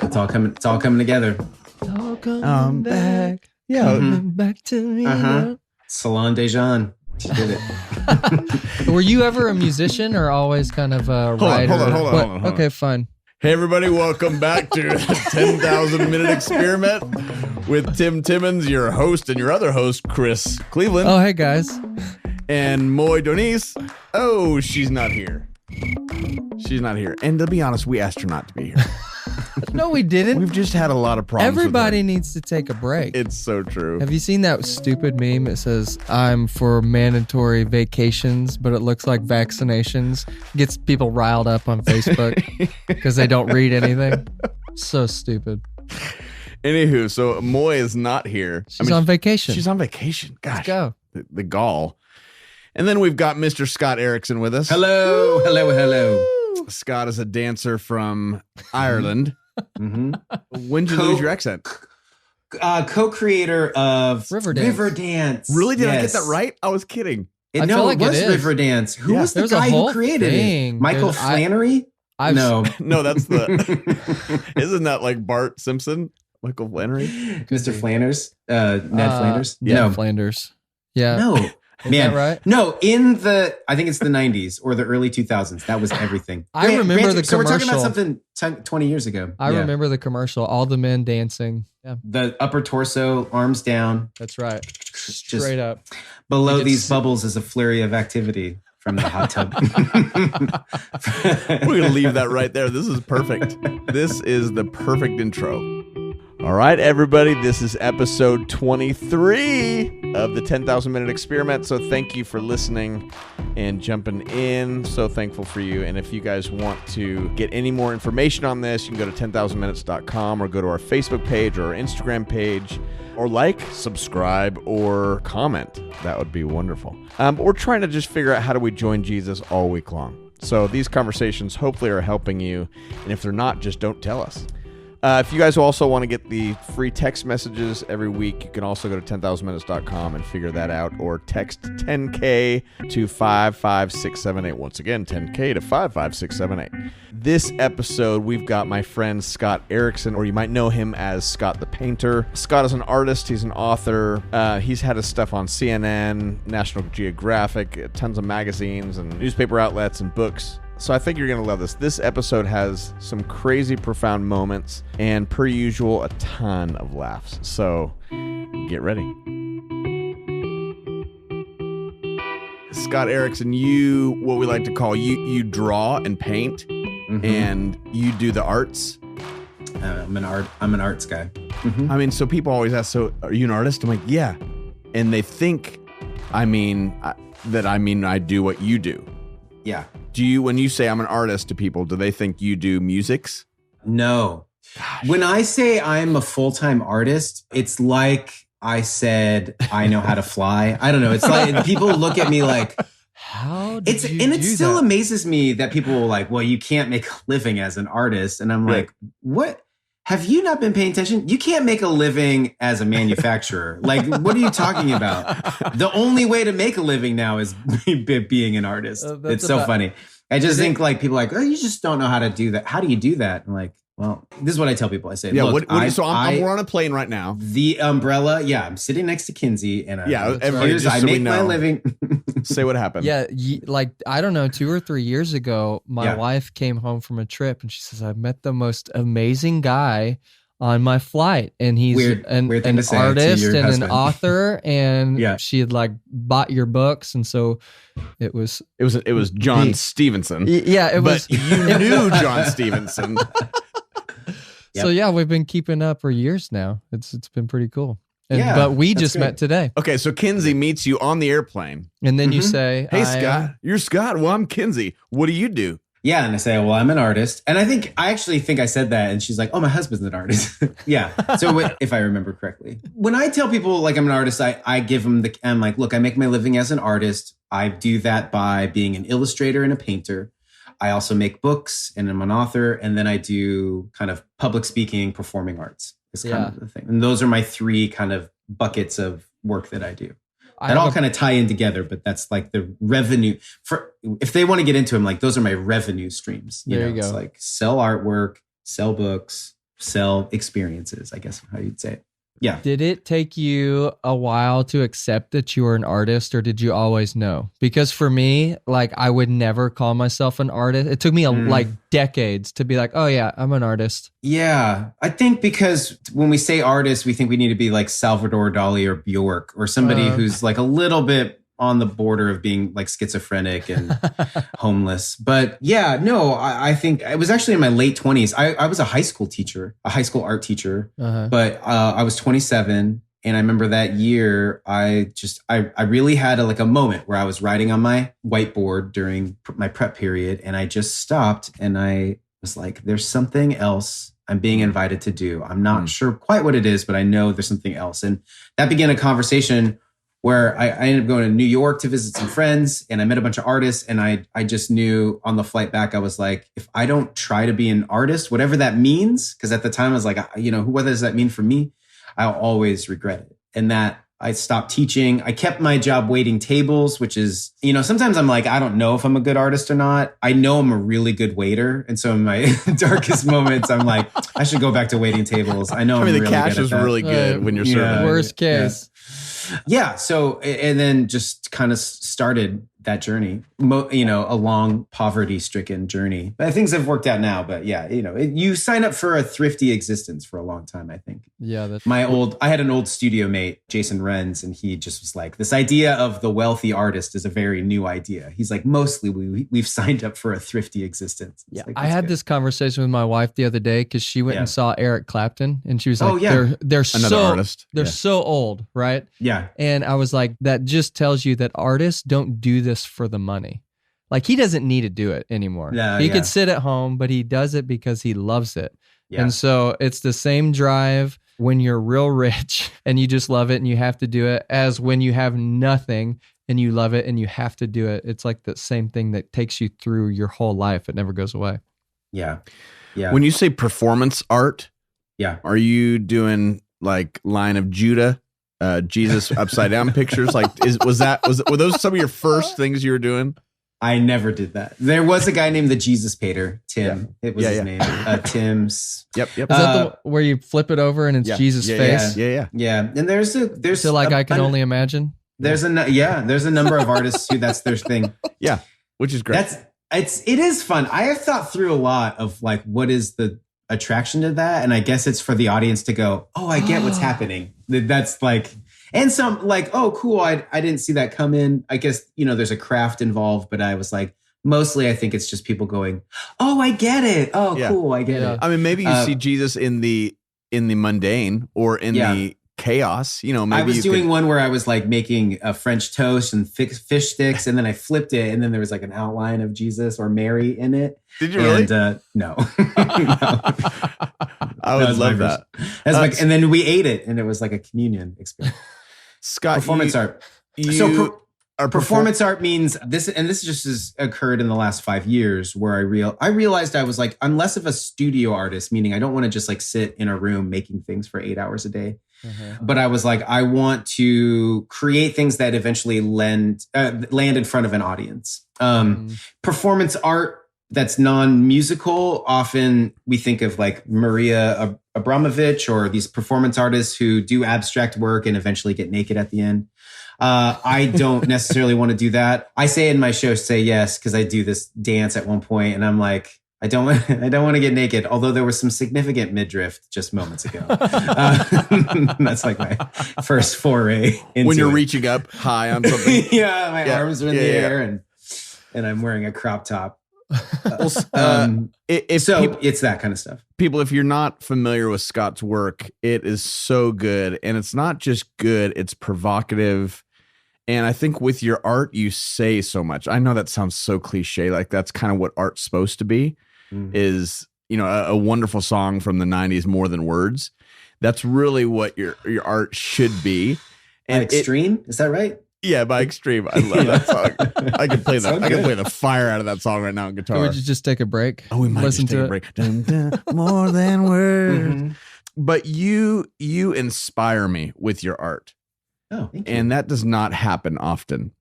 It's all coming together. It's all coming back. Yeah. Coming back to me. Salon de Jean. She did it. Were you ever a musician or always kind of a writer? Hold on. Okay, fine. Hey, everybody. Welcome back to the 10,000 Minute Experiment with Tim Timmons, your host, and your other host, Chris Cleveland. Oh, hey, guys. And Moy Donice. Oh, she's not here. She's not here. And to be honest, we asked her not to be here. No, we didn't. We've just had a lot of problems. Everybody needs to take a break. It's so true. Have you seen that stupid meme? It says, I'm for mandatory vacations, but it looks like vaccinations. Gets people riled up on Facebook because they don't read anything. So stupid. Anywho, so Moy is not here. She's on vacation. She's on vacation. Gosh. Let's go. The gall. And then we've got Mr. Scott Erickson with us. Hello. Scott is a dancer from Ireland. When did you lose your accent? Co-creator of Riverdance. Really? Did I get that right? I was kidding. It was Riverdance. Who was the guy who created it? Michael Flannery? No, that's the... Isn't that like Bart Simpson? Michael Flannery? Mr. Flanders? Ned Flanders? Ned Flanders. Yeah. No. Is that right? No, I think it's the 90s or the early 2000s. That was everything. I remember the commercial. So we're talking about something 20 years ago. I remember the commercial. All the men dancing. Yeah. The upper torso, arms down. That's right. Straight up. Below these bubbles is a flurry of activity from the hot tub. We're going to leave that right there. This is perfect. This is the perfect intro. All right, everybody, this is episode 23 of the 10,000 Minute Experiment. So thank you for listening and jumping in. So thankful for you. And if you guys want to get any more information on this, you can go to 10,000minutes.com or go to our Facebook page or our Instagram page or subscribe, or comment. That would be wonderful. But we're trying to just figure out how do we join Jesus all week long. So these conversations hopefully are helping you. And if they're not, just don't tell us. If you guys also want to get the free text messages every week, you can also go to 10,000minutes.com and figure that out, or text 10K to 55678. Once again, 10K to 55678. This episode, we've got my friend Scott Erickson, or you might know him as Scott the Painter. Scott is an artist. He's an author. He's had his stuff on CNN, National Geographic, tons of magazines and newspaper outlets and books. So I think you're going to love this. This episode has some crazy, profound moments and, per usual, a ton of laughs. So get ready. Scott Erickson, what we like to call you draw and paint, and you do the arts. I'm an arts guy. I mean, so people always ask, so are you an artist? I'm like, yeah. And they think, I do what you do. Yeah. When you say I'm an artist to people, do they think you do musics? No. Gosh. When I say I'm a full-time artist, it's like I said I know how to fly. I don't know. It's like people look at me like, how did you and do it still that? Amazes me that people are like, well, you can't make a living as an artist. And I'm like, what? Have you not been paying attention? You can't make a living as a manufacturer. Like, what are you talking about? The only way to make a living now is being an artist. It's so funny. I just think like people are like, oh, you just don't know how to do that. How do you do that? I'm like, well, this is what I tell people. I say, look, we're on a plane right now. The umbrella. Yeah, I'm sitting next to Kinsey, and I make my living. Say what happened. Yeah, I don't know, 2 or 3 years ago, my wife came home from a trip, and she says, I met the most amazing guy on my flight, and he's an artist and an author, and she had bought your books, and so it was John Stevenson. It was. But you knew John Stevenson. So yeah, we've been keeping up for years now. It's been pretty cool. But we just met today. Okay, so Kinsey meets you on the airplane. And then you say, hey, Scott, you're Scott. Well, I'm Kinsey. What do you do? Yeah, and I say, well, I'm an artist. And I actually think I said that, and she's like, oh, my husband's an artist. Yeah, so if I remember correctly. When I tell people like I'm an artist, I give them I'm like, look, I make my living as an artist. I do that by being an illustrator and a painter. I also make books, and I'm an author, and then I do kind of public speaking, performing arts. It's kind of the thing. And those are my 3 kind of buckets of work that I do. That all kind of tie in together, but that's like the revenue for, if they want to get into them, like those are my revenue streams. You know, it's like sell artwork, sell books, sell experiences, I guess how you'd say it. Yeah. Did it take you a while to accept that you were an artist, or did you always know? Because for me, like, I would never call myself an artist. It took me like decades to be like, oh yeah, I'm an artist. Yeah. I think because when we say artist, we think we need to be like Salvador Dali or Bjork or somebody who's like a little bit on the border of being like schizophrenic and homeless. But yeah, no, I think it was actually in my late 20s. I was a high school teacher, a high school art teacher, but I was 27. And I remember that year, I really had a moment where I was writing on my whiteboard during my prep period. And I just stopped and I was like, there's something else I'm being invited to do. I'm not sure quite what it is, but I know there's something else. And that began a conversation where I ended up going to New York to visit some friends, and I met a bunch of artists, and I just knew on the flight back, I was like, if I don't try to be an artist, whatever that means, because at the time I was like, what does that mean for me? I'll always regret it. And that I stopped teaching. I kept my job waiting tables, which is, sometimes I'm like, I don't know if I'm a good artist or not. I know I'm a really good waiter. And so in my darkest moments, I'm like, I should go back to waiting tables. I know I'm really good at that. The cash is really good when you're serving. Worst case. Yeah. So, and then just kind of started that journey, a long poverty-stricken journey. But things have worked out now. But yeah, you sign up for a thrifty existence for a long time, I think. Yeah. I had an old studio mate, Jason Renz, and he just was like, this idea of the wealthy artist is a very new idea. He's like, mostly we've signed up for a thrifty existence. Yeah. Like, I had this conversation with my wife the other day because she went and saw Eric Clapton, and she was like, they're another so artist. They're so old, right? Yeah. And I was like, that just tells you that artists don't do this for the money. Like, he doesn't need to do it anymore. He could sit at home, but he does it because he loves it. Yeah. And so it's the same drive when you're real rich and you just love it and you have to do it, as when you have nothing and you love it and you have to do it. It's like the same thing that takes you through your whole life. It never goes away. Yeah. Yeah. When you say performance art, are you doing like Lion of Judah, Jesus upside down pictures? Like, were those some of your first things you were doing? I never did that. There was a guy named the Jesus Pater, Tim. Yeah. It was his name. Tim's. Yep. Is that where you flip it over and it's Jesus' face? Yeah. And there's so like I can only imagine. There's a number of artists who that's their thing. Yeah, which is great. It is fun. I have thought through a lot of like, what is the attraction to that? And I guess it's for the audience to go, oh, I get what's happening. That's like, and some like, oh, cool. I didn't see that come in. I guess, there's a craft involved, but I was like, mostly I think it's just people going, oh, I get it. Oh, cool. I get it. I mean, maybe you see Jesus in the mundane or in the chaos, maybe I was doing one where I was like making a French toast and fish sticks, and then I flipped it, and then there was like an outline of Jesus or Mary in it. Did you really? And no. I would love that. And then we ate it, and it was like a communion experience. Scott, performance art. Performance art means this, and this just has occurred in the last 5 years, where I realized I was like, I'm less of a studio artist, meaning I don't want to just like sit in a room making things for 8 hours a day. But I was like, I want to create things that eventually land in front of an audience. Performance art that's non-musical, often we think of like Maria Abramovich or these performance artists who do abstract work and eventually get naked at the end. I don't necessarily want to do that. I say in my show, say yes, because I do this dance at one point, and I'm like, I don't want to get naked, although there was some significant midriff just moments ago. That's like my first foray into when you're reaching up high on something. My arms are in the air, and I'm wearing a crop top. It's that kind of stuff. People, if you're not familiar with Scott's work, it is so good, and it's not just good; it's provocative. And I think with your art, you say so much. I know that sounds so cliche, like that's kind of what art's supposed to be. Is a wonderful song from the 90s, More Than Words. That's really what your art should be. And Extreme, is that right? Yeah, by Extreme. I love that song. I can play that. I can play the fire out of that song right now on guitar. Can we just take a break? Oh, we might listen just take a break. Dun, dun, more than words. But you inspire me with your art. Oh, thank you. And that does not happen often.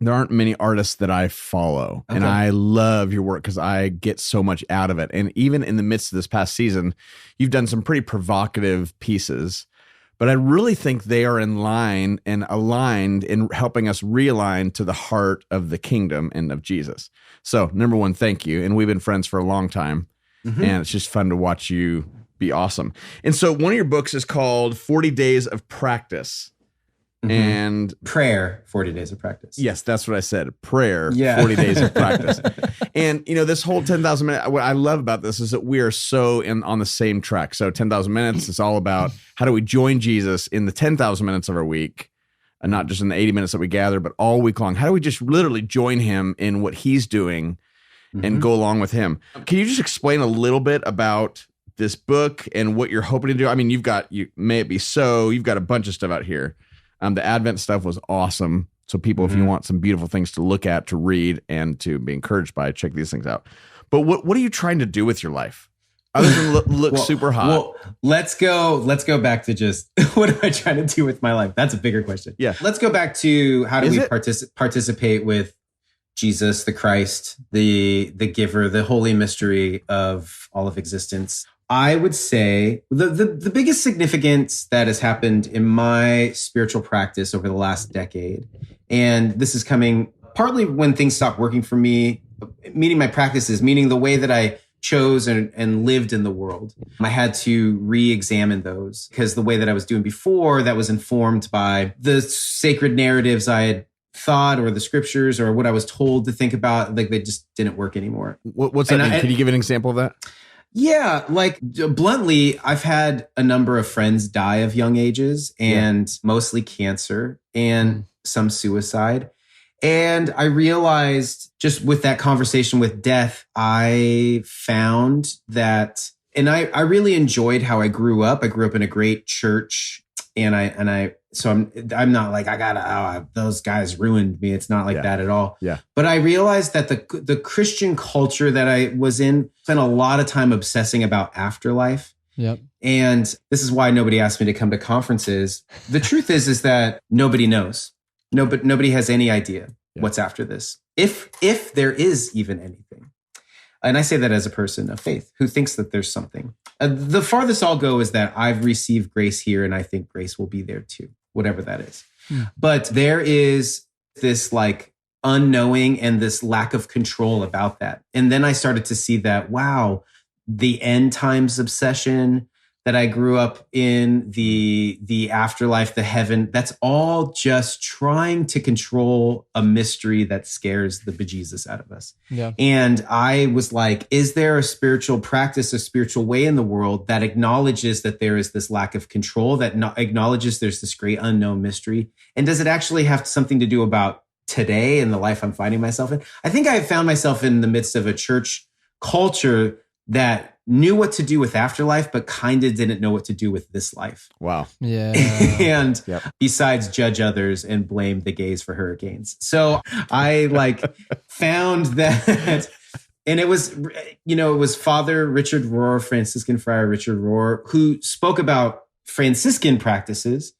there aren't many artists that I follow, and I love your work because I get so much out of it. And even in the midst of this past season, you've done some pretty provocative pieces, but I really think they are in line and aligned in helping us realign to the heart of the kingdom and of Jesus. So, number one, thank you. And we've been friends for a long time, and it's just fun to watch you be awesome. And so one of your books is called 40 Days of Practice. And prayer, 40 days of practice. Yes, that's what I said. Prayer, 40 days of practice. And, this whole 10,000 minutes, what I love about this is that we are so on the same track. So 10,000 minutes is all about how do we join Jesus in the 10,000 minutes of our week, and not just in the 80 minutes that we gather, but all week long. How do we just literally join him in what he's doing and go along with him? Can you just explain a little bit about this book and what you're hoping to do? I mean, you've got a bunch of stuff out here. The Advent stuff was awesome. So people, if you want some beautiful things to look at, to read, and to be encouraged by, check these things out. But what are you trying to do with your life? Other than look super hot. Well, let's go back to just what am I trying to do with my life? That's a bigger question. Yeah. Let's go back to how do we participate with Jesus, the Christ, the giver, the holy mystery of all of existence. I would say the biggest significance that has happened in my spiritual practice over the last decade, and this is coming partly when things stopped working for me, meaning my practices, meaning the way that I chose and lived in the world. I had to re-examine those because the way that I was doing before, that was informed by the sacred narratives I had thought or the scriptures or what I was told to think about. Like they just didn't work anymore. What's that mean? Can you give an example of that? Yeah, like bluntly, I've had a number of friends die of young ages and mostly cancer and some suicide. And I realized just with that conversation with death, I found that, and I really enjoyed how I grew up. I grew up in a great church, and I'm not like, those guys ruined me. It's not like that at all. Yeah. But I realized that the Christian culture that I was in spent a lot of time obsessing about afterlife. Yep. And this is why nobody asked me to come to conferences. The truth is that nobody knows. Nobody has any idea what's after this, if there is even anything. And I say that as a person of faith who thinks that there's something. The farthest I'll go is that I've received grace here, and I think grace will be there too, whatever that is. But there is this like unknowing and this lack of control about that. And then I started to see that, wow, the end times obsession that I grew up in, the afterlife, the heaven, that's all just trying to control a mystery that scares the bejesus out of us. Yeah. And I was like, is there a spiritual practice, a spiritual way in the world that acknowledges that there is this lack of control, that acknowledges there's this great unknown mystery? And does it actually have something to do about today and the life I'm finding myself in? I think I found myself in the midst of a church culture that knew what to do with afterlife, but kind of didn't know what to do with this life. Wow. Yeah. And besides judge others and blame the gays for hurricanes. So I found that, and it was Father Richard Rohr, Franciscan Friar Richard Rohr, who spoke about Franciscan practices.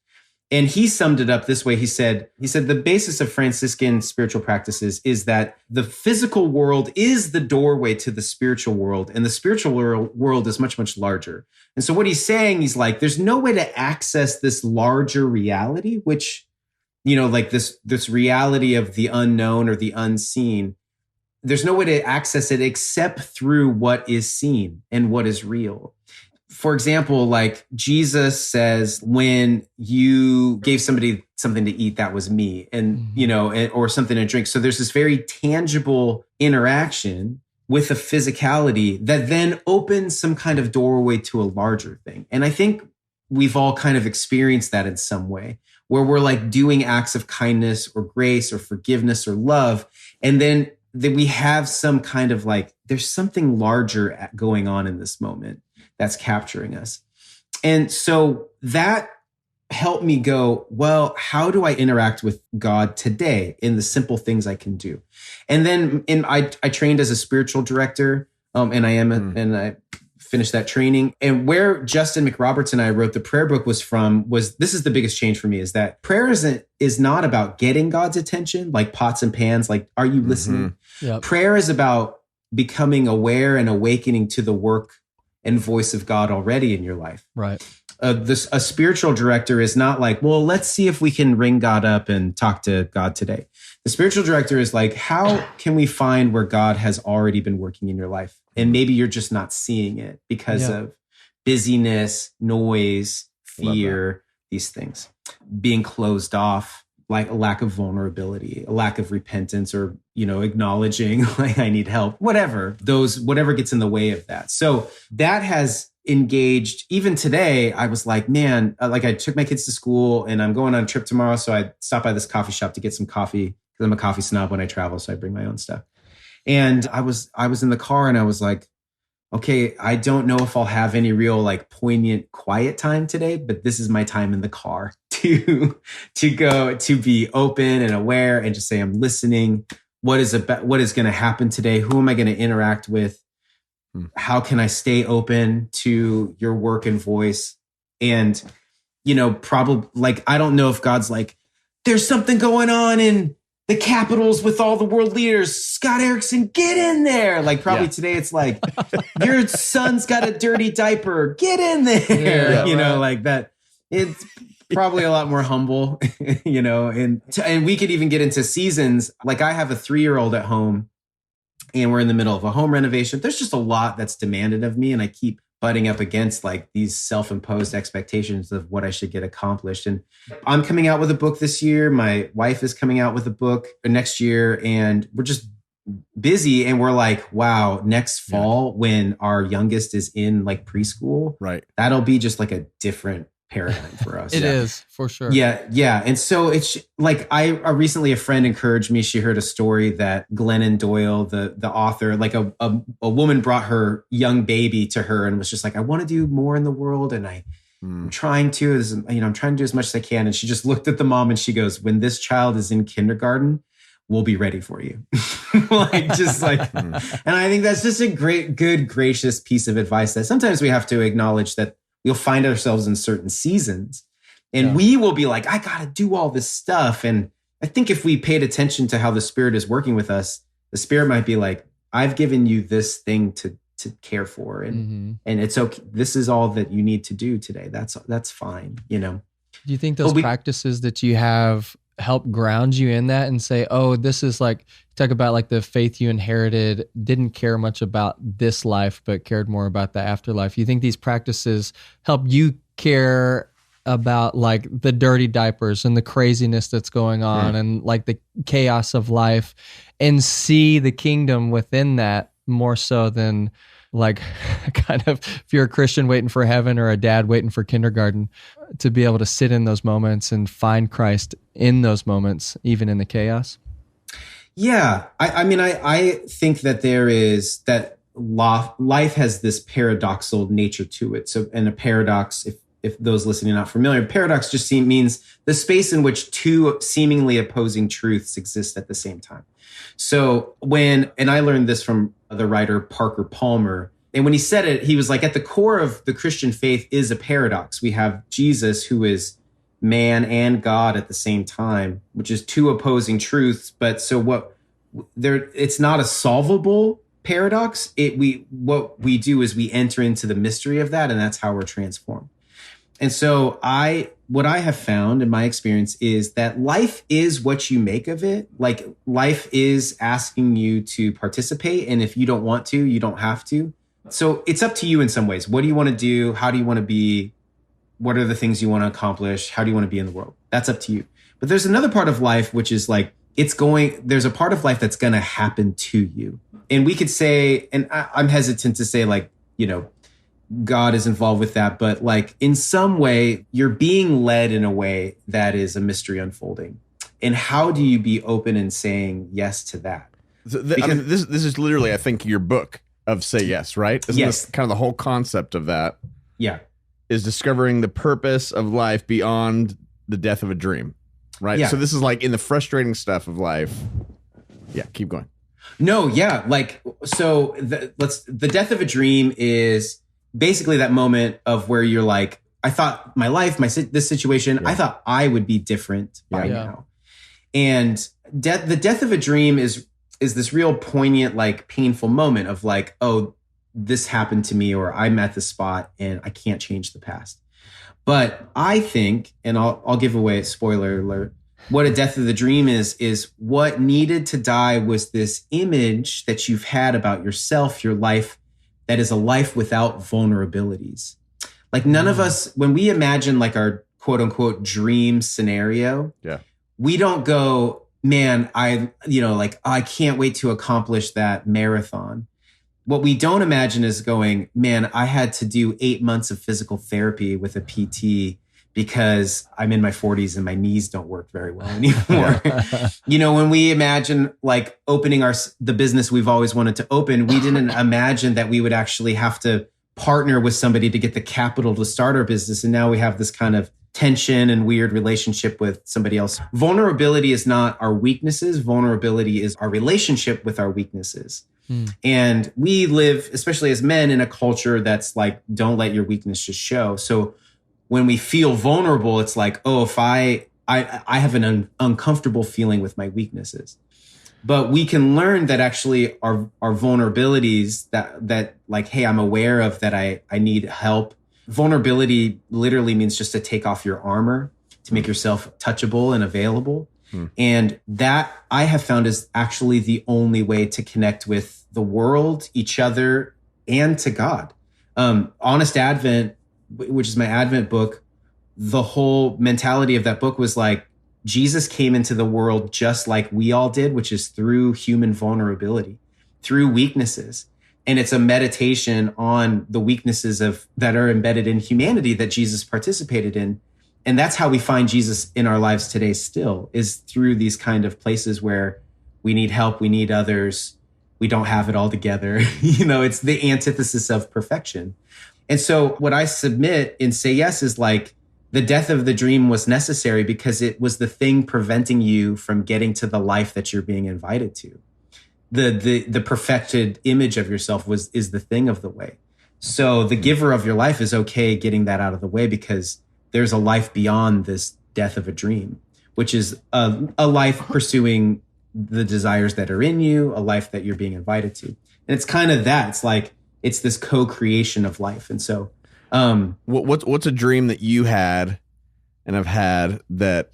And he summed it up this way. He said, the basis of Franciscan spiritual practices is that the physical world is the doorway to the spiritual world, and the spiritual world is much, much larger. And so what he's saying, he's like, there's no way to access this larger reality, which, like this reality of the unknown or the unseen. There's no way to access it except through what is seen and what is real. For example, like Jesus says, when you gave somebody something to eat, that was me, and, or something to drink. So there's this very tangible interaction with a physicality that then opens some kind of doorway to a larger thing. And I think we've all kind of experienced that in some way, where we're like doing acts of kindness or grace or forgiveness or love. And then we have some kind of like, there's something larger going on in this moment that's capturing us. And so that helped me go, well, how do I interact with God today in the simple things I can do? And then I trained as a spiritual director, and I am, and I finished that training. And where Justin McRoberts and I wrote the prayer book was this is the biggest change for me, is that prayer is not about getting God's attention, like pots and pans, like, are you listening? Yep. Prayer is about becoming aware and awakening to the work and voice of God already in your life. Right. A spiritual director is not like, well, let's see if we can ring God up and talk to God today. The spiritual director is like, how can we find where God has already been working in your life? And maybe you're just not seeing it because of busyness, noise, fear, these things. Being closed off, like a lack of vulnerability, a lack of repentance, or, acknowledging like I need help, whatever gets in the way of that. So that has engaged. Even today, I was like, man, like I took my kids to school and I'm going on a trip tomorrow. So I stopped by this coffee shop to get some coffee because I'm a coffee snob when I travel. So I bring my own stuff. And I was in the car and I was like, okay, I don't know if I'll have any real like poignant quiet time today, but this is my time in the car to go, to be open and aware and just say, I'm listening. What is going to happen today? Who am I going to interact with? How can I stay open to your work and voice? And, probably like, I don't know if God's like, there's something going on in the capitals with all the world leaders. Scott Erickson, get in there. Like probably today it's like, your son's got a dirty diaper. Get in there. Like that. It's probably a lot more humble, and we could even get into seasons. Like I have a 3-year-old at home and we're in the middle of a home renovation. There's just a lot that's demanded of me. And I keep butting up against like these self-imposed expectations of what I should get accomplished. And I'm coming out with a book this year. My wife is coming out with a book next year, and we're just busy. And we're like, wow, next fall when our youngest is in like preschool, right? That'll be just like a different paradigm for us. It is for sure. Yeah. And so it's like, recently a friend encouraged me. She heard a story that Glennon Doyle, the author, like a woman brought her young baby to her and was just like, I want to do more in the world. And I'm trying to, I'm trying to do as much as I can. And she just looked at the mom and she goes, when this child is in kindergarten, we'll be ready for you. And I think that's just a good, gracious piece of advice that sometimes we have to acknowledge that we'll find ourselves in certain seasons and we will be like, I got to do all this stuff. And I think if we paid attention to how the Spirit is working with us, the Spirit might be like, I've given you this thing to care for. And it's okay. This is all that you need to do today. That's fine. Do you think those practices that you have help ground you in that and say, oh, this is like, talk about like the faith you inherited, didn't care much about this life, but cared more about the afterlife. You think these practices help you care about like the dirty diapers and the craziness that's going on and like the chaos of life, and see the kingdom within that more so than like kind of if you're a Christian waiting for heaven or a dad waiting for kindergarten, to be able to sit in those moments and find Christ in those moments, even in the chaos? Yeah. I think that there is that life has this paradoxical nature to it. So, and a paradox, if those listening are not familiar, paradox just means the space in which two seemingly opposing truths exist at the same time. So and I learned this from the writer Parker Palmer, and when he said it, he was like, at the core of the Christian faith is a paradox. We have Jesus, who is man and God at the same time, which is two opposing truths. But so it's not a solvable paradox. What we do is we enter into the mystery of that, and that's how we're transformed. And so what I have found in my experience is that life is what you make of it. Like life is asking you to participate. And if you don't want to, you don't have to. So it's up to you in some ways. What do you want to do? How do you want to be? What are the things you want to accomplish? How do you want to be in the world? That's up to you. But there's another part of life, which is like, there's a part of life that's going to happen to you. And we could say, and I'm hesitant to say like, God is involved with that, but like in some way you're being led in a way that is a mystery unfolding. And how do you be open and saying yes to that? This is literally, I think, your book of Say Yes, right? Isn't this kind of the whole concept of that? Yeah. Is discovering the purpose of life beyond the death of a dream, right? Yeah. So this is like in the frustrating stuff of life. Yeah, keep going. No, yeah. Like, so the death of a dream is basically that moment of where you're like, I thought my life, this situation, I thought I would be different by now. And the death of a dream is this real poignant, like painful moment of like, oh, this happened to me, or I'm at the spot and I can't change the past. But I think, and I'll give away a spoiler alert, what a death of the dream is what needed to die was this image that you've had about yourself, your life, that is a life without vulnerabilities. Like none of us, when we imagine like our quote unquote dream scenario, we don't go, man, I can't wait to accomplish that marathon. What we don't imagine is going, man, I had to do 8 months of physical therapy with a PT because I'm in my 40s and my knees don't work very well anymore. When we imagine like opening the business we've always wanted to open, we didn't imagine that we would actually have to partner with somebody to get the capital to start our business. And now we have this kind of tension and weird relationship with somebody else. Vulnerability is not our weaknesses. Vulnerability is our relationship with our weaknesses. And we live, especially as men, in a culture that's like, don't let your weakness just show. So when we feel vulnerable, it's like, oh, if I have an uncomfortable feeling with my weaknesses. But we can learn that actually our vulnerabilities that like, hey, I'm aware of that I need help. Vulnerability literally means just to take off your armor, to make yourself touchable and available. And that I have found is actually the only way to connect with the world, each other, and to God. Honest Advent, which is my Advent book, the whole mentality of that book was like, Jesus came into the world just like we all did, which is through human vulnerability, through weaknesses. And it's a meditation on the weaknesses that are embedded in humanity that Jesus participated in. And that's how we find Jesus in our lives today still, is through these kind of places where we need help, we need others, we don't have it all together. It's the antithesis of perfection. And so what I submit in Say Yes is like, the death of the dream was necessary because it was the thing preventing you from getting to the life that you're being invited to. The perfected image of yourself is the thing of the way. So the giver of your life is okay getting that out of the way because there's a life beyond this death of a dream, which is a life pursuing the desires that are in you, a life that you're being invited to. And it's kind of that. It's like, it's this co-creation of life. And so what's a dream that you had and have had that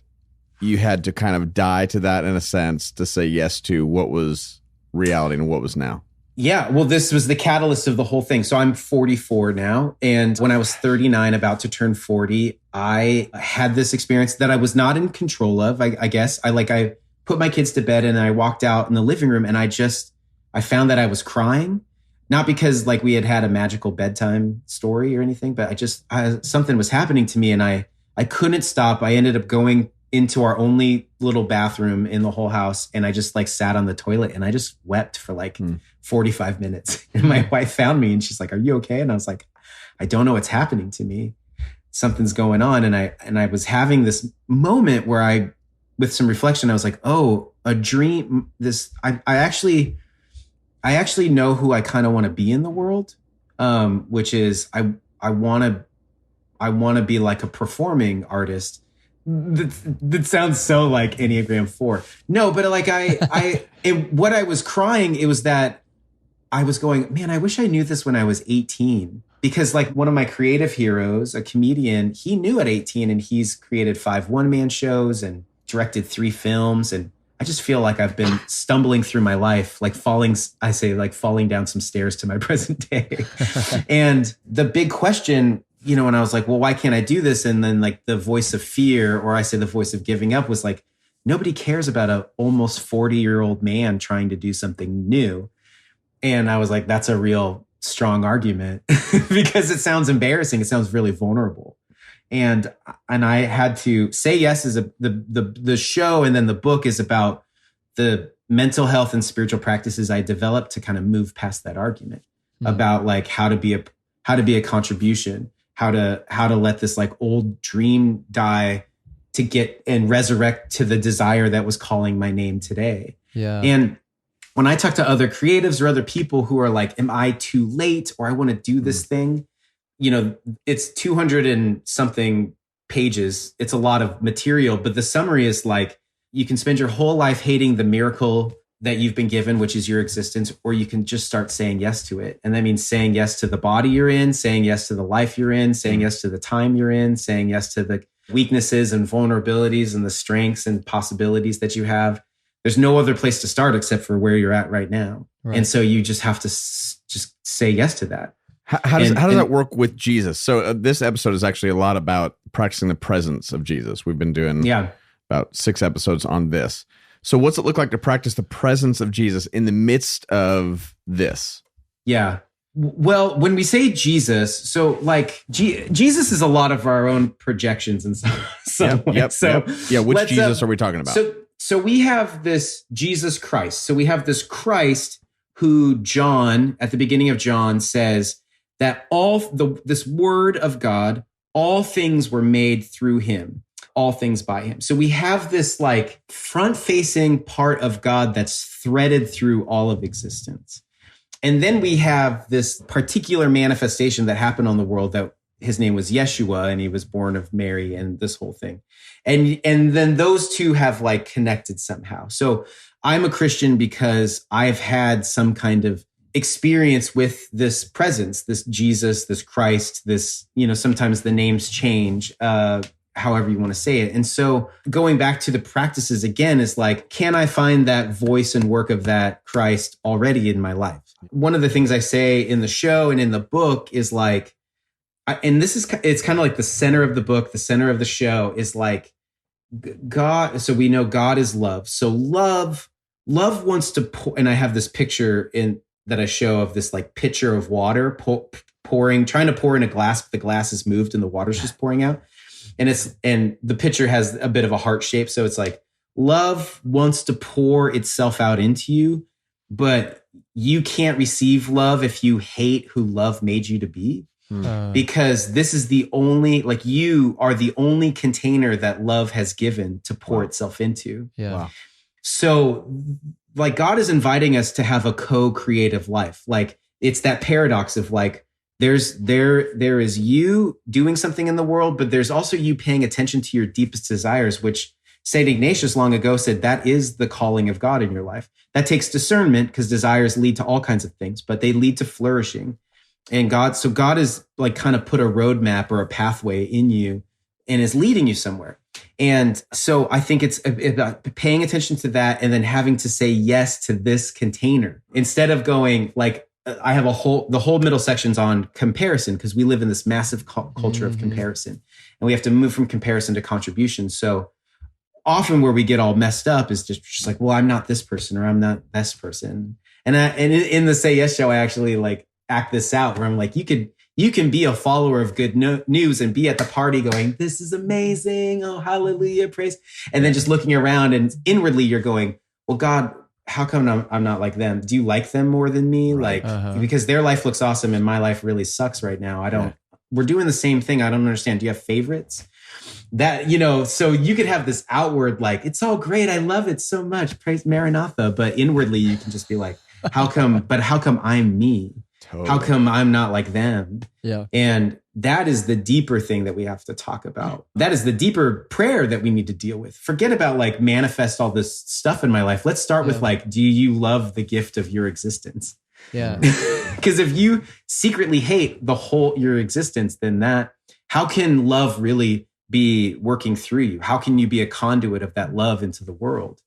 you had to kind of die to that in a sense to say yes to what was reality and what was now? Yeah, well, this was the catalyst of the whole thing. So I'm 44 now. And when I was 39, about to turn 40, I had this experience that I was not in control of, I guess. I put my kids to bed and I walked out in the living room and I found that I was crying. Not because like we had a magical bedtime story or anything, but something was happening to me and I couldn't stop. I ended up going into our only little bathroom in the whole house. And I just like sat on the toilet and I just wept for like 45 minutes. And my wife found me and she's like, "Are you okay?" And I was like, "I don't know what's happening to me. Something's going on." And I was having this moment where with some reflection, I was like, oh, a dream. I actually know who I kind of want to be in the world, which is I want to be like a performing artist. That sounds so like Enneagram 4. No, but like what I was crying, it was that I was going, man, I wish I knew this when I was 18. Because like one of my creative heroes, a comedian, he knew at 18 and he's created 5 one-man shows and directed 3 films. And I just feel like I've been stumbling through my life, like falling down some stairs to my present day. And the big question, and I was like, well, why can't I do this? And then like the voice of fear, or I say the voice of giving up, was like, nobody cares about a almost 40-year-old man trying to do something new. And I was like, that's a real strong argument because it sounds embarrassing. It sounds really vulnerable. And I had to say yes as the show. And then the book is about the mental health and spiritual practices I developed to kind of move past that argument about like how to be a contribution, how to let this like old dream die to get and resurrect to the desire that was calling my name today. Yeah. And when I talk to other creatives or other people who are like, am I too late? Or I want to do this thing. it's 200 and something pages. It's a lot of material, but the summary is like, you can spend your whole life hating the miracle that you've been given, which is your existence, or you can just start saying yes to it. And that means saying yes to the body you're in, saying yes to the life you're in, saying yes to the time you're in, saying yes to the weaknesses and vulnerabilities and the strengths and possibilities that you have. There's no other place to start except for where you're at right now. Right. And so you just have to just say yes to that. How does that work with Jesus? So this episode is actually a lot about practicing the presence of Jesus. We've been doing about 6 episodes on this. So what's it look like to practice the presence of Jesus in the midst of this? Yeah. Well, when we say Jesus, so like Jesus is a lot of our own projections in some way. Yeah, which Jesus are we talking about? So we have this Jesus Christ. So we have this Christ who John, at the beginning of John, says that this word of God, all things were made through him, all things by him. So we have this like front-facing part of God that's threaded through all of existence. And then we have this particular manifestation that happened on the world that his name was Yeshua, and he was born of Mary, and this whole thing. And then those two have like connected somehow. So I'm a Christian because I've had some kind of experience with this presence, this Jesus, this Christ, this, sometimes the names change, however you want to say it. And so going back to the practices again is like, can I find that voice and work of that Christ already in my life? One of the things I say in the show and in the book is like, it's kind of like the center of the book, the center of the show is like God. So we know God is love. So love wants to pour, and I have this picture that I show of this like pitcher of water pouring, trying to pour in a glass, but the glass is moved and the water's just pouring out. And the pitcher has a bit of a heart shape. So it's like love wants to pour itself out into you, but you can't receive love if you hate who love made you to be. Because this is the only, like you are the only container that love has given to pour itself into. Yeah. Wow. So like God is inviting us to have a co-creative life. Like it's that paradox of like, there is you doing something in the world, but there's also you paying attention to your deepest desires, which St. Ignatius long ago said that is the calling of God in your life. That takes discernment because desires lead to all kinds of things, but they lead to flourishing. And God is like kind of put a roadmap or a pathway in you and is leading you somewhere. And so I think it's about paying attention to that and then having to say yes to this container instead of going like, I have the whole middle section's on comparison because we live in this massive culture of comparison and we have to move from comparison to contribution. So often where we get all messed up is just like, well, I'm not this person or I'm not this person. And in the Say Yes show, I actually like act this out where I'm like, you can be a follower of good news and be at the party going, this is amazing. Oh, hallelujah, praise. And then just looking around and inwardly you're going, well, God, how come I'm not like them? Do you like them more than me? Like, because their life looks awesome and my life really sucks right now. We're doing the same thing. I don't understand. Do you have favorites? That, so you could have this outward, like, it's all great. I love it so much. Praise Maranatha. But inwardly you can just be like, how come I'm me? Totally. How come I'm not like them? Yeah. And that is the deeper thing that we have to talk about. That is the deeper prayer that we need to deal with. Forget about like manifest all this stuff in my life. Let's start with like, do you love the gift of your existence? Yeah. Because if you secretly hate your existence, then how can love really be working through you? How can you be a conduit of that love into the world?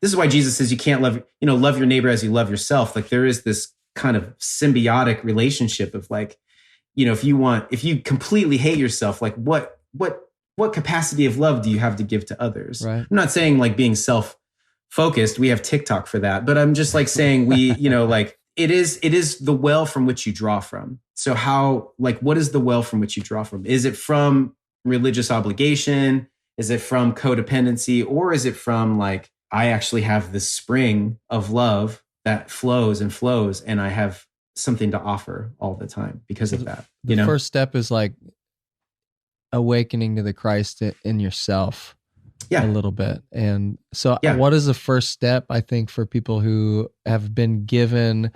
This is why Jesus says you can't love your neighbor as you love yourself. Like there is this kind of symbiotic relationship of like, if you completely hate yourself, like what capacity of love do you have to give to others? Right. I'm not saying like being self-focused. We have TikTok for that, but I'm just like saying like it is the well from which you draw from. So what is the well from which you draw from? Is it from religious obligation? Is it from codependency? Or is it from like, I actually have this spring of love that flows and flows, and I have something to offer all the time because of that. The first step is like awakening to the Christ in yourself. a little bit. And so what is the first step, I think, for people who have been given,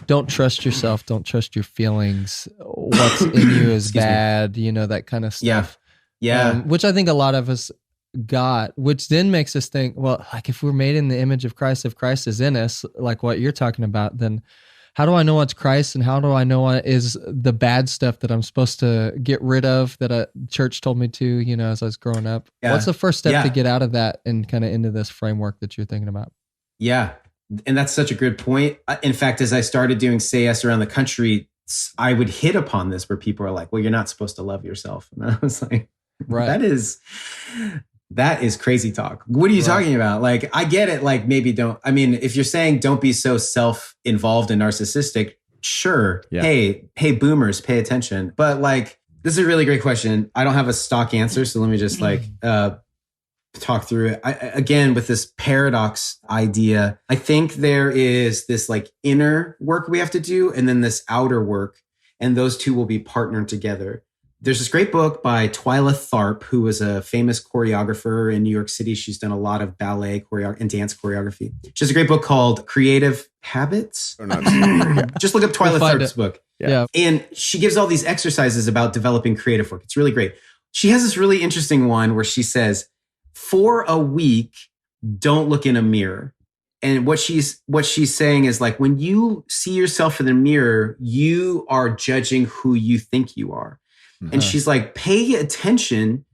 don't trust yourself, don't trust your feelings, what's in you is bad, that kind of stuff. Yeah. Which I think a lot of us got, which then makes us think, well, like if we're made in the image of Christ, if Christ is in us, like what you're talking about, then how do I know what's Christ, and how do I know what is the bad stuff that I'm supposed to get rid of that a church told me to, as I was growing up? What's the first step to get out of that and kind of into this framework that you're thinking about? Yeah. And that's such a good point. In fact, as I started doing Say Yes around the country, I would hit upon this where people are like, well, you're not supposed to love yourself. And I was like, right. That is crazy talk. What are you talking about? Like, I get it. Like, maybe if you're saying don't be so self-involved and narcissistic, sure. Yeah. Hey, boomers, pay attention. But like, this is a really great question. I don't have a stock answer. So let me just talk through it. Again, with this paradox idea, I think there is this like inner work we have to do and then this outer work. And those two will be partnered together. There's this great book by Twyla Tharp, who was a famous choreographer in New York City. She's done a lot of ballet and dance choreography. She has a great book called Creative Habits. Just look up Twyla Tharp's book. Yeah. And she gives all these exercises about developing creative work. It's really great. She has this really interesting one where she says, for a week, don't look in a mirror. And what she's saying is like, when you see yourself in the mirror, you are judging who you think you are. And she's like, pay attention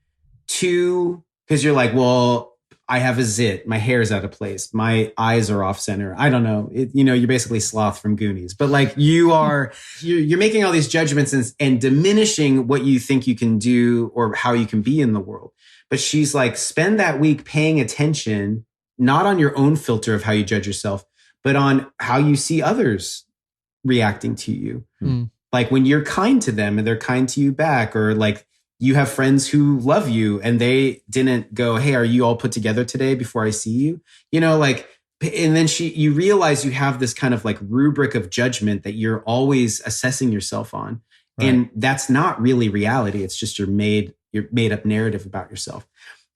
to, because you're like, well, I have a zit. My hair's out of place. My eyes are off center. I don't know. You're basically Sloth from Goonies. But like you're making all these judgments and diminishing what you think you can do or how you can be in the world. But she's like, spend that week paying attention, not on your own filter of how you judge yourself, but on how you see others reacting to you. Like when you're kind to them and they're kind to you back, or like you have friends who love you and they didn't go, hey, are you all put together today before I see you? And then you realize you have this kind of like rubric of judgment that you're always assessing yourself on. Right. And that's not really reality. It's just your made up narrative about yourself.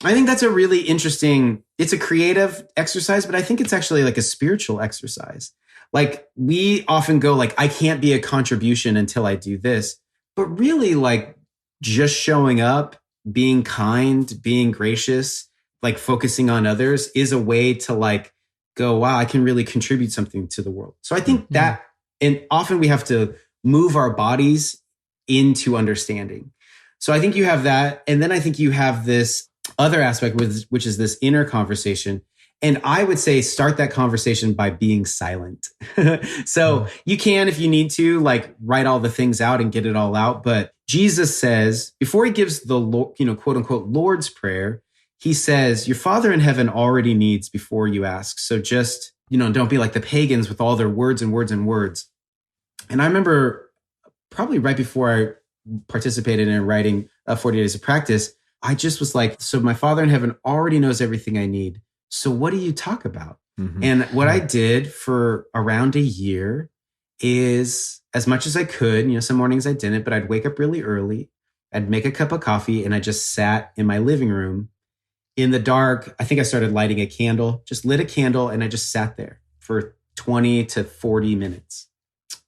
I think that's a really interesting, it's a creative exercise, but I think it's actually like a spiritual exercise. Like we often go like, I can't be a contribution until I do this. But really like just showing up, being kind, being gracious, like focusing on others is a way to like go, wow, I can really contribute something to the world. So I think that, and often we have to move our bodies into understanding. So I think you have that. And then I think you have this other aspect, which is this inner conversation. And I would say start that conversation by being silent. So you can, if you need to, like write all the things out and get it all out. But Jesus says, before he gives the quote unquote Lord's Prayer, he says, your Father in heaven already needs before you ask. So just, don't be like the pagans with all their words and words and words. And I remember probably right before I participated in writing 40 Days of Practice, I just was like, so my Father in heaven already knows everything I need. So what do you talk about? And what I did for around a year is, as much as I could, some mornings I didn't, but I'd wake up really early. I'd make a cup of coffee and I just sat in my living room in the dark. I think I started lighting a candle, just lit a candle. And I just sat there for 20 to 40 minutes.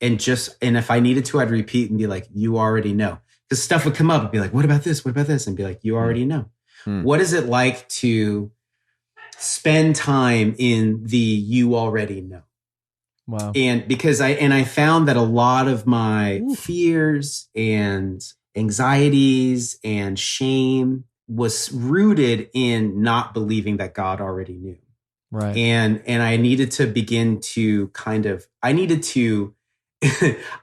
And if I needed to, I'd repeat and be like, you already know. Because stuff would come up and be like, what about this? What about this? And be like, you already know. What is it like to spend time in the you already know? Wow. And because I found that a lot of my fears and anxieties and shame was rooted in not believing that God already knew. Right. And I needed to begin to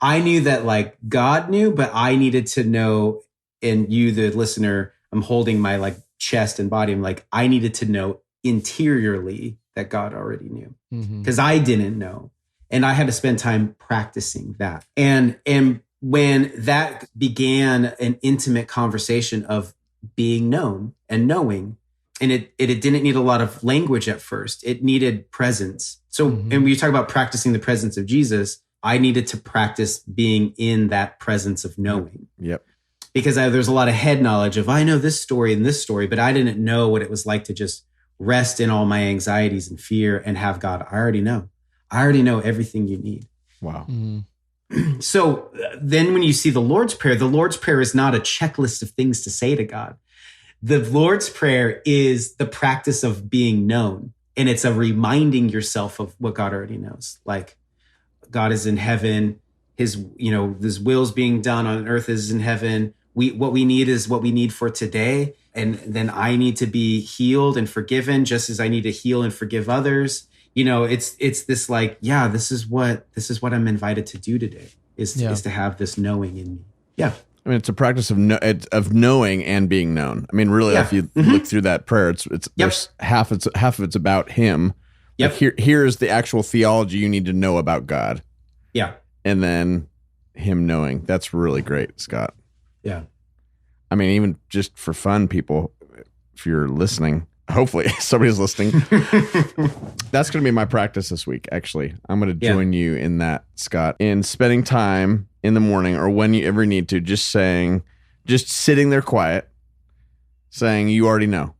I knew that like God knew, but I needed to know, and you, the listener, I'm holding my like chest and body. I'm like, I needed to know interiorly that God already knew because I didn't know. And I had to spend time practicing that. And when that began an intimate conversation of being known and knowing, and it didn't need a lot of language at first. It needed presence. So, and when you talk about practicing the presence of Jesus, I needed to practice being in that presence of knowing. Yep. because there's a lot of head knowledge of, I know this story and this story, but I didn't know what it was like to just rest in all my anxieties and fear and have God. I already know everything you need. Wow. So then when you see the Lord's Prayer is not a checklist of things to say to God. The Lord's Prayer is the practice of being known. And it's a reminding yourself of what God already knows. Like, God is in heaven. His will's being done on earth as in heaven. What we need is what we need for today. And then I need to be healed and forgiven just as I need to heal and forgive oththers. It's this like, this is what I'm invited to do today is to have this knowing in me. Yeah. I mean, it's a practice of knowing and being known. I mean, really, if you look through that prayer, it's there's half of it's about Him. Yep. Like here's the actual theology you need to know about God. Yeah. And then Him knowing. That's really great, Scott. Yeah. I mean, even just for fun, people, if you're listening, hopefully somebody's listening. That's going to be my practice this week, actually. I'm going to join you in that, Scott, in spending time in the morning or when you ever need to, just sitting there quiet, saying, you already know.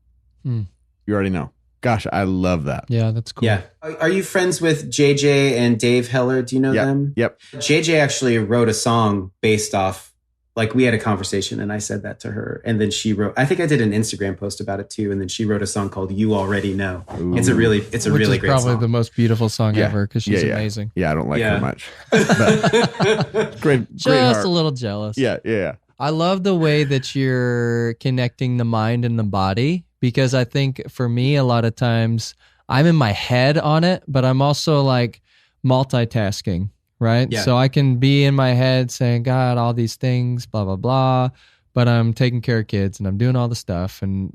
You already know. Gosh, I love that. Yeah, that's cool. Yeah. Are you friends with JJ and Dave Heller? Do you know them? Yep. JJ actually wrote a song based off, like, we had a conversation and I said that to her. And then she wrote, I think I did an Instagram post about it too. And then she wrote a song called You Already Know. Ooh. It's a really great song. Probably the most beautiful song ever because she's amazing. Yeah, I don't like her much. But great Just a little jealous. Yeah. I love the way that you're connecting the mind and the body, because I think for me, a lot of times I'm in my head on it, but I'm also like multitasking, right? Yeah. So I can be in my head saying, God, all these things, blah, blah, blah, but I'm taking care of kids and I'm doing all the stuff and,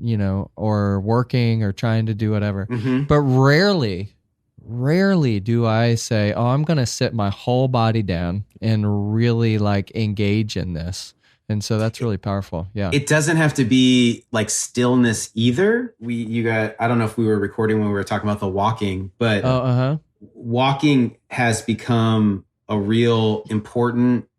or working or trying to do whatever. Mm-hmm. But rarely do I say, oh, I'm going to sit my whole body down and really like engage in this. And so that's really powerful. Yeah. It doesn't have to be like stillness either. I don't know if we were recording when we were talking about the walking, but walking has become a real important,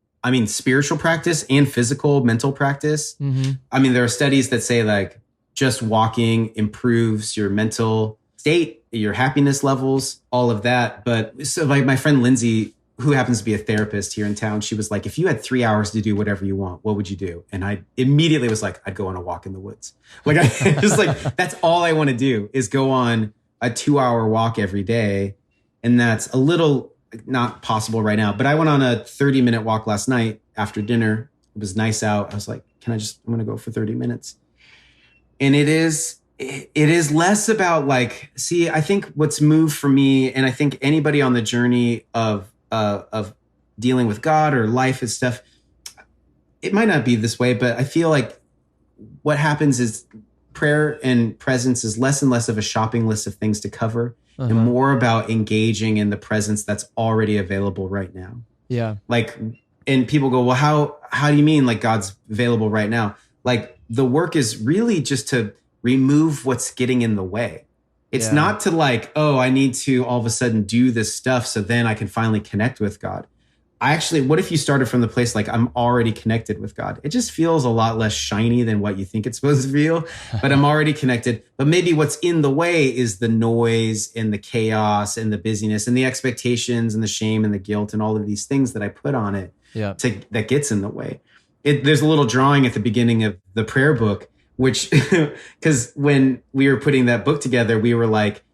spiritual practice and physical, mental practice. Mm-hmm. There are studies that say like just walking improves your mental state, your happiness levels, all of that. But so like my friend Lindsay, who happens to be a therapist here in town, she was like, if you had 3 hours to do whatever you want, what would you do? And I immediately was like, I'd go on a walk in the woods. Like, I just like, that's all I want to do is go on a 2-hour walk every day. And that's a little not possible right now, but I went on a 30-minute walk last night after dinner. It was nice out. I was like, I'm going to go for 30 minutes. And it is less about like, I think what's moved for me, and I think anybody on the journey of dealing with God or life and stuff, it might not be this way, but I feel like what happens is prayer and presence is less and less of a shopping list of things to cover and more about engaging in the presence that's already available right now. Yeah. Like, and people go, well, how do you mean like God's available right now? Like the work is really just to remove what's getting in the way. It's not to like, oh, I need to all of a sudden do this stuff so then I can finally connect with God. What if you started from the place like I'm already connected with God? It just feels a lot less shiny than what you think it's supposed to feel, but I'm already connected. But maybe what's in the way is the noise and the chaos and the busyness and the expectations and the shame and the guilt and all of these things that I put on it that gets in the way. There's a little drawing at the beginning of the prayer book, which, because when we were putting that book together, we were like,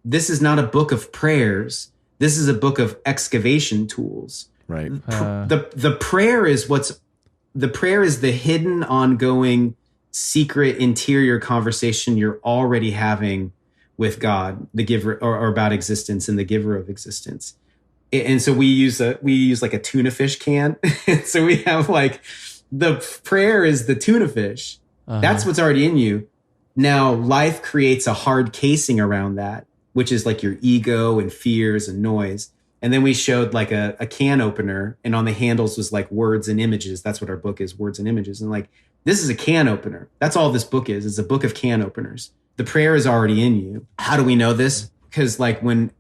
this is not a book of prayers. This is a book of excavation tools. Right. The prayer is the hidden, ongoing, secret, interior conversation you're already having with God, the giver, or about existence and the giver of existence. And so we use like a tuna fish can. So we have like the prayer is the tuna fish. That's what's already in you. Now life creates a hard casing around that, which is like your ego and fears and noise. And then we showed like a can opener, and on the handles was like words and images. That's what our book is, words and images. And like, this is a can opener. That's all this book is. It's a book of can openers. The prayer is already in you. How do we know this? Because like when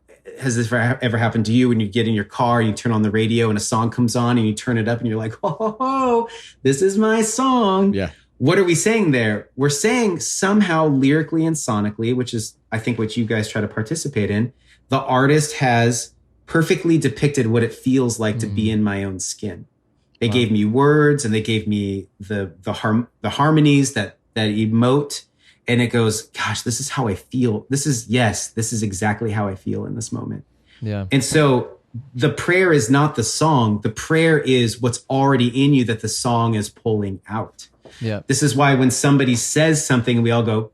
has this ever happened to you when you get in your car and you turn on the radio and a song comes on and you turn it up and you're like, oh, this is my song. Yeah. What are we saying there? We're saying somehow lyrically and sonically, which is, I think, what you guys try to participate in. The artist has perfectly depicted what it feels like to be in my own skin. They gave me words and they gave me the harmonies that emote. And it goes, gosh, this is how I feel. This is exactly how I feel in this moment. Yeah. And so the prayer is not the song. The prayer is what's already in you that the song is pulling out. Yeah. This is why when somebody says something, we all go,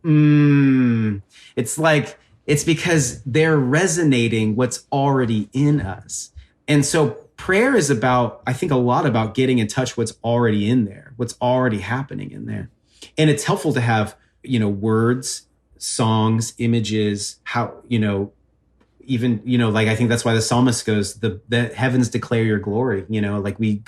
it's because they're resonating what's already in us. And so prayer is about, I think, a lot about getting in touch what's already in there, what's already happening in there. And it's helpful to have, words, songs, images, how, even, like, I think that's why the psalmist goes, the heavens declare your glory, like we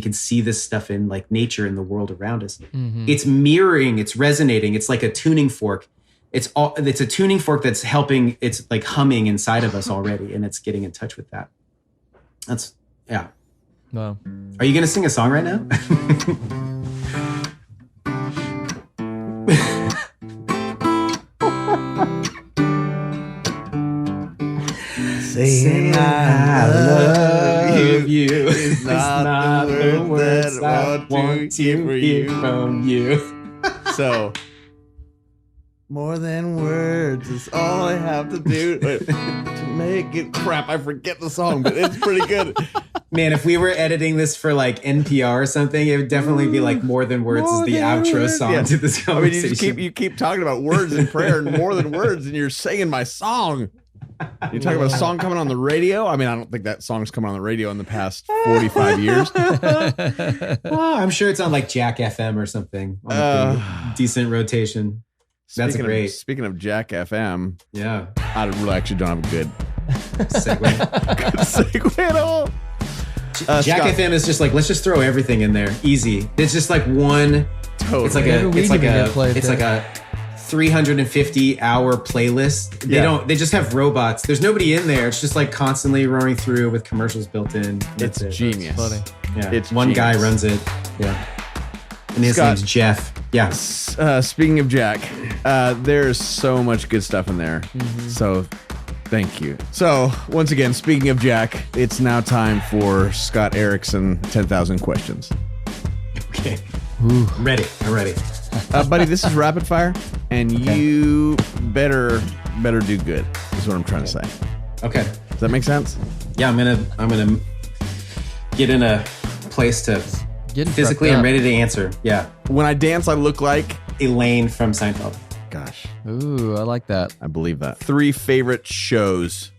can see this stuff in like nature and the world around us. Mm-hmm. It's mirroring, it's resonating. It's like a tuning fork. It's a tuning fork that's helping. It's like humming inside of us already. And it's getting in touch with that. Yeah. Wow. Are you going to sing a song right now? Saying I love you is not the words I want to hear from you. So, more than words is all I have to do to make it. Crap, I forget the song, but it's pretty good. Man, if we were editing this for like NPR or something, it would definitely be like More Than Words is the outro song to this conversation. I mean, you keep talking about words in prayer and more than words, and you're singing my song. You're talking about a song coming on the radio? I mean, I don't think that song's coming on the radio in the past 45 years. I'm sure it's on like Jack FM or something. On decent rotation. That's great. Speaking of Jack FM, yeah, I really actually don't have a good segue. Good segue at all. Jack Scott. FM is just like, let's just throw everything in there. Easy. It's just like one. Totally. It's like a 350-hour playlist. They just have robots. There's nobody in there. It's just like constantly roaring through with commercials built in. It's genius. Funny. Yeah. It's one genius. guy runs it. Yeah. And his Scott, name's Jeff. Yeah. Speaking of Jack, there's so much good stuff in there. Mm-hmm. So thank you. So once again, speaking of Jack, it's now time for Scott Erickson 10,000 questions. Okay. Ooh. I'm ready. Buddy, this is rapid fire, and you better do good, is what I'm trying to say. Okay. Does that make sense? Yeah, I'm gonna get in a place to physically I'm ready to answer. Yeah. When I dance, I look like Elaine from Seinfeld. Gosh. Ooh, I like that. I believe that. 3 favorite shows.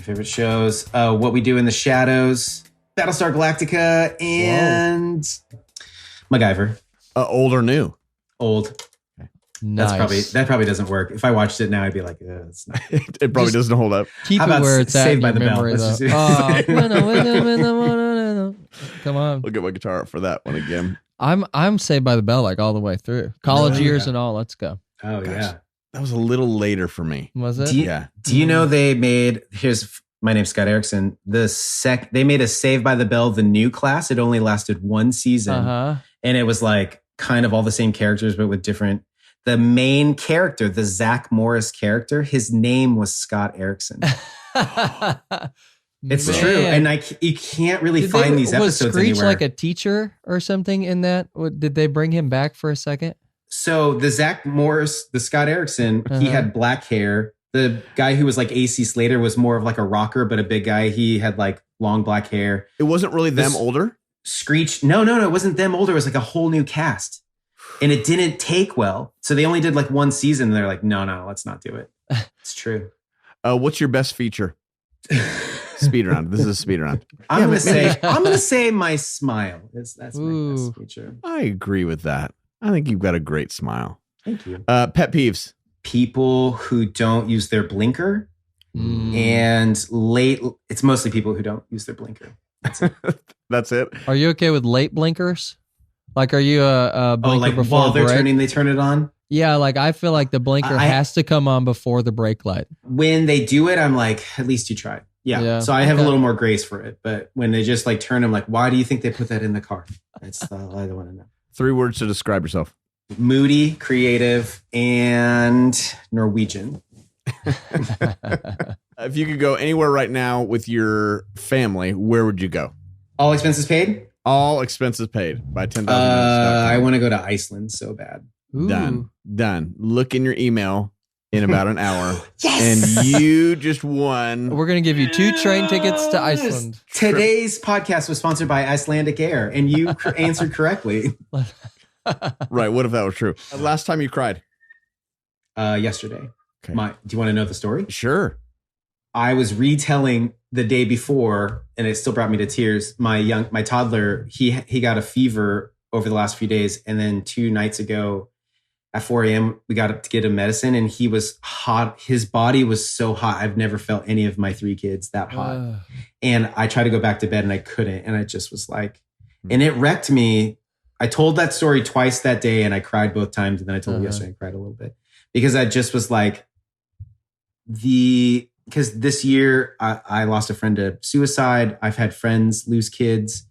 Favorite shows. What We Do in the Shadows, Battlestar Galactica, and MacGyver. Old or new? Old. Nice. That probably doesn't work. If I watched it now, I'd be like, it's not. It probably doesn't hold up. Keep it where it's Saved at by the memory, Bell. Come on. Look at my guitar for that one again. I'm Saved by the Bell like all the way through. College years and all. Let's go. Oh, gosh. Yeah. That was a little later for me. Was it? Do you know they made, my name's Scott Erickson. They made a Saved by the Bell, the new class. It only lasted 1 season. Uh-huh. And it was like kind of all the same characters, but with different. The main character, the Zach Morris character, his name was Scott Erickson. It's true. And you can't really find these episodes was Screech anywhere. Like a teacher or something in that? Did they bring him back for a second? So the Zach Morris, the Scott Erickson, he had black hair. The guy who was like AC Slater was more of like a rocker, but a big guy. He had like long black hair. It wasn't really them older? Screech. No. It wasn't them older. It was like a whole new cast. And it didn't take well. So they only did like 1 season. And they're like, no, let's not do it. It's true. What's your best feature? Speed round. This is a speed round. I'm gonna say my smile. That's my best feature. I agree with that. I think you've got a great smile. Thank you. Pet peeves. People who don't use their blinker. And it's mostly people who don't use their blinker. That's it. That's it. Are you okay with late blinkers? Like, are you a blinker like before while they're break? turning, they turn it on? Yeah, like I feel like the blinker has to come on before the brake light. When they do it, I'm like, at least you tried. Yeah. So I have a little more grace for it. But when they just like turn, I'm like, why do you think they put that in the car? That's all I want to know. 3 words to describe yourself. Moody, creative, and Norwegian. If you could go anywhere right now with your family, where would you go? All expenses paid? All expenses paid by 10,000 I want to go to Iceland so bad. Ooh. Done. Look in your email in about an hour. Yes! And you just won. We're going to give you 2 train tickets to Iceland. Today's podcast was sponsored by Icelandic Air, and you answered correctly. Right. What if that was true? Last time you cried? Yesterday. Okay. Do you want to know the story? Sure. I was retelling the day before, and it still brought me to tears. My toddler, he got a fever over the last few days, and then 2 nights ago at 4 a.m. we got to get him medicine, and he was hot. His body was so hot. I've never felt any of my 3 kids that hot. And I tried to go back to bed, and I couldn't. And I just was like, and it wrecked me. I told that story twice that day, and I cried both times. And then I told him yesterday, I cried a little bit because I just was like, because this year I lost a friend to suicide. I've had friends lose kids,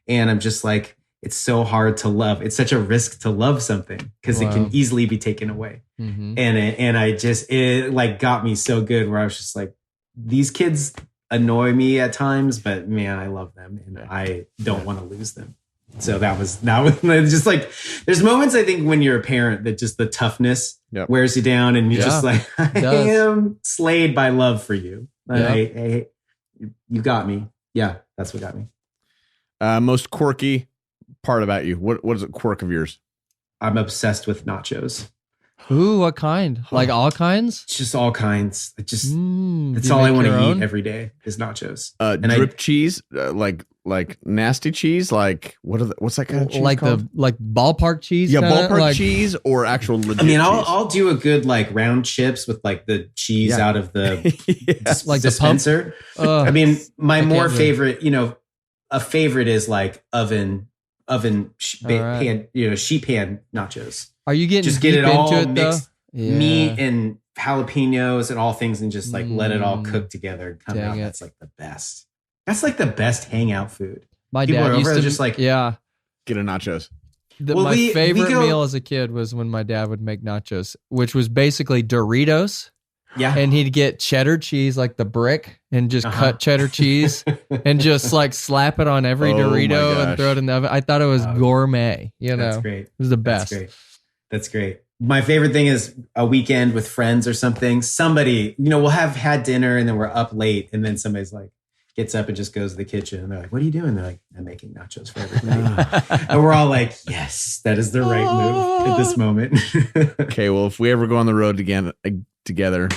and I'm just like, it's so hard to love. It's such a risk to love something because it can easily be taken away. Mm-hmm. And it like got me so good where I was just like, these kids annoy me at times, but man, I love them and I don't want to lose them. So that was just like, there's moments I think when you're a parent that just the toughness wears you down and you're just like, I am slayed by love for you. You got me. Yeah, that's what got me. Most quirky part about you. What is a quirk of yours? I'm obsessed with nachos. Ooh, what kind? Like all kinds? Just all kinds. That's all I want to eat every day is nachos. Drip cheese, like nasty cheese, like what's that kind of cheese like called? Like ballpark cheese? Yeah, ballpark cheese or actual legit cheese? I'll do a good like round chips with like the cheese out of the like dispenser. My more favorite, a favorite is like oven sheet pan nachos. Are you getting just get it all into it, mixed meat and jalapenos and all things and just like let it all cook together and come out. That's like the best. That's like the best hangout food. My dad used to just like get a nachos. My favorite meal as a kid was when my dad would make nachos, which was basically Doritos. Yeah. And he'd get cheddar cheese, like the brick, and just cut cheddar cheese and just like slap it on every Dorito and throw it in the oven. I thought it was gourmet. That's great. It was the best. That's great. My favorite thing is a weekend with friends or something. Somebody, we'll have had dinner and then we're up late. And then somebody's like, gets up and just goes to the kitchen. And they're like, what are you doing? They're like, I'm making nachos for everybody. And we're all like, yes, that is the right move at this moment. Okay, well, if we ever go on the road together,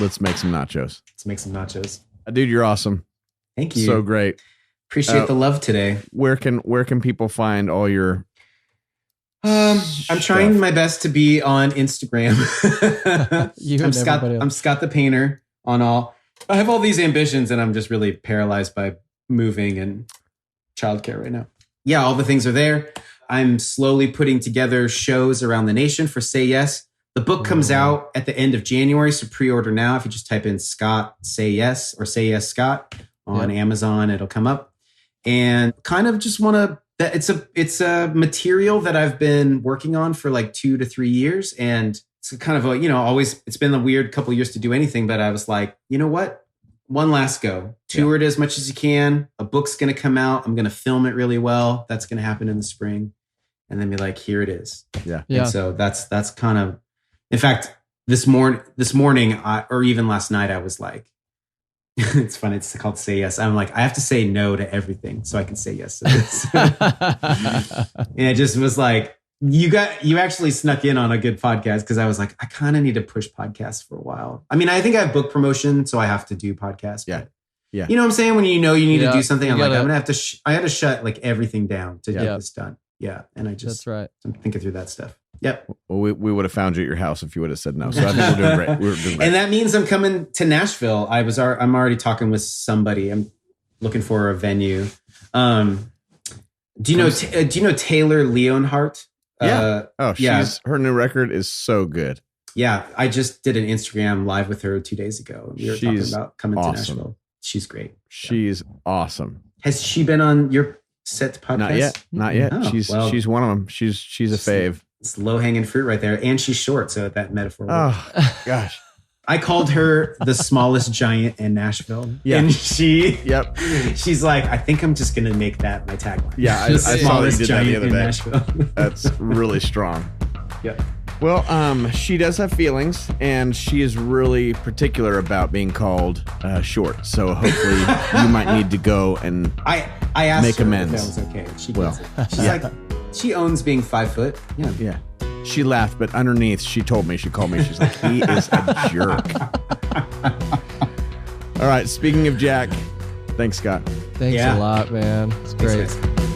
let's make some nachos. Dude, you're awesome. Thank you. So great. Appreciate the love today. Where can people find all your I'm trying my best to be on Instagram. I'm Scott the Painter on all. I have all these ambitions and I'm just really paralyzed by moving and childcare right now. Yeah, all the things are there. I'm slowly putting together shows around the nation for Say Yes. The book comes out at the end of January, so pre-order now. If you just type in Scott Say Yes or Say Yes Scott on Amazon, it'll come up. And kind of just want to, it's a material that I've been working on for like 2 to 3 years. And it's kind of it's been a weird couple of years to do anything, but I was like, you know what? One last go. Tour it as much as you can. A book's going to come out. I'm going to film it really well. That's going to happen in the spring. And then be like, here it is. Yeah. And so that's kind of, in fact, this morning, or even last night, I was like, it's funny. It's called Say Yes. I'm like, I have to say no to everything so I can say yes to this. And it just was like, you actually snuck in on a good podcast because I was like, I kind of need to push podcasts for a while. I mean, I think I have book promotion, so I have to do podcasts. Yeah. Yeah. You know what I'm saying? When you need to do something, I'm like, I'm going to have to, I had to shut like everything down to get this done. Yeah. And that's right. I'm thinking through that stuff. Yep. Well, we would have found you at your house if you would have said no. So I think we're doing great. And that means I'm coming to Nashville. I'm already talking with somebody. I'm looking for a venue. Do you know Taylor Leonhardt? Yeah. Her new record is so good. Yeah. I just did an Instagram live with her 2 days ago. We were talking about coming to Nashville. She's great. She's awesome. Has she been on your set podcast? Not yet. Oh, she's one of them. She's a fave. It's low hanging fruit right there. And she's short. So that metaphor. Oh, gosh. I called her the smallest giant in Nashville. Yeah. And she's like, I think I'm just going to make that my tagline. Yeah. I saw you did that the other day. Nashville. That's really strong. Yeah. Well, she does have feelings, and she is really particular about being called short. So hopefully you might need to go and I asked make her amends. If that was okay. She gets it. She's like, she owns being 5 foot. Yeah. Yeah. She laughed, but underneath, she called me, she's like, he is a jerk. All right. Speaking of Jack, thanks, Scott. Thanks a lot, man. It's great. Thanks, guys.